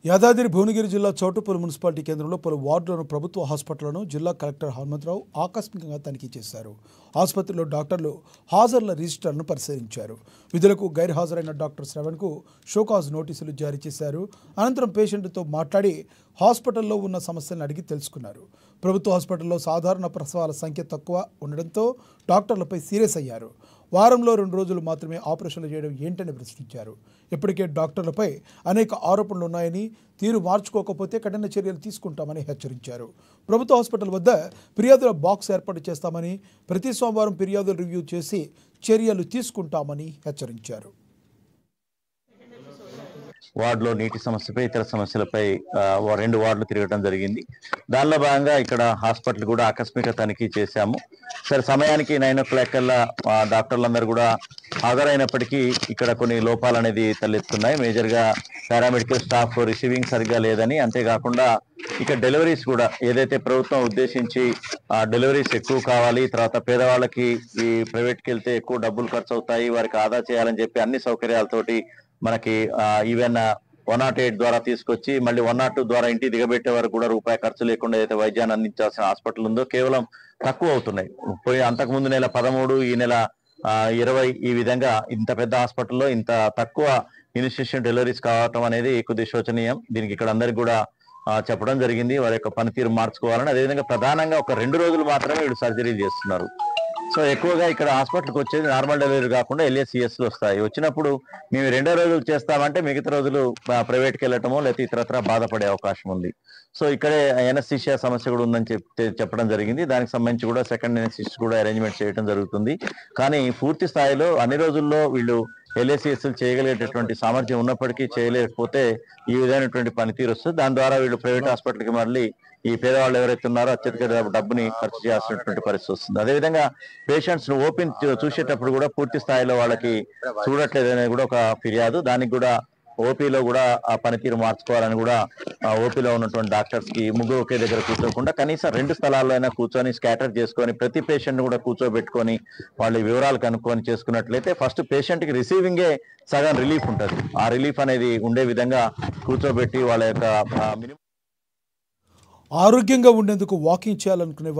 యాదాద్రి భువనగిరి జిల్లా చౌటుప్పల్ మున్సిపాలిటీ కేంద్రంలో పలు వార్డులను ప్రభుత్వ హాస్పిటళ్లను జిల్లా కలెక్టర్ హనుమంతరావు ఆకస్మికంగా తనిఖీ చేశారు. ఆసుపత్రిలో డాక్టర్లు హాజర్ల రిజిస్టర్ను పరిశీలించారు. విధులకు గైర్హాజరైన డాక్టర్ శ్రవణ్కు షోకాజ్ నోటీసులు జారీ చేశారు. అనంతరం పేషెంట్తో మాట్లాడి హాస్పిటల్లో ఉన్న సమస్యలను అడిగి తెలుసుకున్నారు. ప్రభుత్వ హాస్పిటల్లో సాధారణ ప్రసవాల సంఖ్య తక్కువ ఉండడంతో డాక్టర్లపై సీరియస్ అయ్యారు. వారంలో 2 రోజులు మాత్రమే ఆపరేషన్లు చేయడం ఏంటని ప్రశ్నించారు. ఇప్పటికే డాక్టర్లపై అనేక ఆరోపణలు ఉన్నాయని, తీరు మార్చుకోకపోతే కఠిన చర్యలు తీసుకుంటామని హెచ్చరించారు. ప్రభుత్వ హాస్పిటల్ వద్ద ఫిర్యాదుల బాక్స్ ఏర్పాటు చేస్తామని, ప్రతి సోమవారం ఫిర్యాదులు రివ్యూ చేసి చర్యలు తీసుకుంటామని హెచ్చరించారు. వార్డులో నీటి సమస్యపై ఇతర సమస్యలపై 2 వార్డులు తిరగడం జరిగింది. దానిలో భాగంగా ఇక్కడ హాస్పిటల్ కూడా ఆకస్మిక తనిఖీ చేశాము. సరే సమయానికి 9 o'clock కల్లా డాక్టర్లందరూ కూడా హాజరైనప్పటికీ ఇక్కడ కొన్ని లోపాలు అనేది తలెత్తున్నాయి. మేజర్గా పారామెడికల్ స్టాఫ్ రిసీవింగ్ సరిగ్గా లేదని, అంతేకాకుండా ఇక్కడ డెలివరీస్ కూడా ఏదైతే ప్రభుత్వం ఉద్దేశించి డెలివరీస్ ఎక్కువ కావాలి, తర్వాత పేదవాళ్ళకి ఈ ప్రైవేట్కి వెళ్తే ఎక్కువ డబ్బులు ఖర్చు అవుతాయి, వారికి ఆదా చేయాలని చెప్పి అన్ని సౌకర్యాలతోటి మనకి ఈవెన్ 108 ద్వారా తీసుకొచ్చి మళ్ళీ 102 ద్వారా ఇంటికి దిగబెట్టే వరకు కూడా రూపాయి ఖర్చు లేకుండా ఏదైతే వైద్యాన్ని అందించాల్సిన హాస్పిటల్ ఉందో కేవలం తక్కువ అవుతున్నాయి. అంతకుముందు నెల 13, ఈ నెల 20 ఈ విధంగా ఇంత పెద్ద హాస్పిటల్లో ఇంత తక్కువ ఇన్స్టిట్యూషన్ డెలివరీస్ కావటం అనేది కొద్దిగా శోచనీయం. దీనికి ఇక్కడ అందరికి కూడా చెప్పడం జరిగింది, వారి యొక్క పనితీరు మార్చుకోవాలని. అదేవిధంగా ప్రధానంగా ఒక 2 రోజులు మాత్రమే వీళ్ళు సర్జరీలు చేస్తున్నారు. సో ఎక్కువగా ఇక్కడ హాస్పిటల్కి వచ్చేది నార్మల్ డెలివరీ కాకుండా LACSలు వస్తాయి. వచ్చినప్పుడు మేము 2 రోజులు చేస్తామంటే మిగతా రోజులు ప్రైవేట్కి వెళ్ళటమో లేకపోతే ఇతరత్ర బాధపడే అవకాశం ఉంది. సో ఇక్కడే ఎనస్థీషియా సమస్య కూడా ఉందని చెప్పడం జరిగింది. దానికి సంబంధించి కూడా సెకండ్ ఎనస్థీషియా కూడా అరేంజ్మెంట్ చేయడం జరుగుతుంది. కానీ పూర్తి స్థాయిలో అన్ని రోజుల్లో వీళ్ళు LACSలు చేయగలిగేటటువంటి సామర్థ్యం ఉన్నప్పటికీ చేయలేకపోతే ఈ విధమైనటువంటి పనితీరు వస్తుంది. దాని ద్వారా వీళ్ళు ప్రైవేట్ హాస్పిటల్కి మళ్ళీ ఈ పేదవాళ్ళు ఎవరైతే ఉన్నారో అత్యధిక డబ్బుని ఖర్చు చేయాల్సినటువంటి పరిస్థితి వస్తుంది. అదేవిధంగా పేషెంట్స్ ఓపెన్ చూసేటప్పుడు కూడా పూర్తి స్థాయిలో వాళ్ళకి చూడట్లేదు అనేది కూడా ఒక ఫిర్యాదు. దానికి కూడా ఓపీలో కూడా ఆ పనితీరు మార్చుకోవాలని కూడా ఓపీలో ఉన్నటువంటి డాక్టర్స్ కి ముగ్గురు ఒకే దగ్గర కూర్చోకుండా కనీసం 2 స్థలాల్లో అయినా కూర్చొని స్కాటర్ చేసుకొని ప్రతి పేషెంట్ కూడా కూర్చోబెట్టుకొని వాళ్ళ వివరాలు కనుక్కొని చేసుకున్నట్లయితే ఫస్ట్ పేషెంట్ కి రిసీవింగే సగం రిలీఫ్ ఉంటుంది. ఆ రిలీఫ్ అనేది ఉండే విధంగా కూర్చోబెట్టి వాళ్ళ యొక్క ఆరోగ్యంగా ఉండేందుకు వాకింగ్ చేయాలనుకునే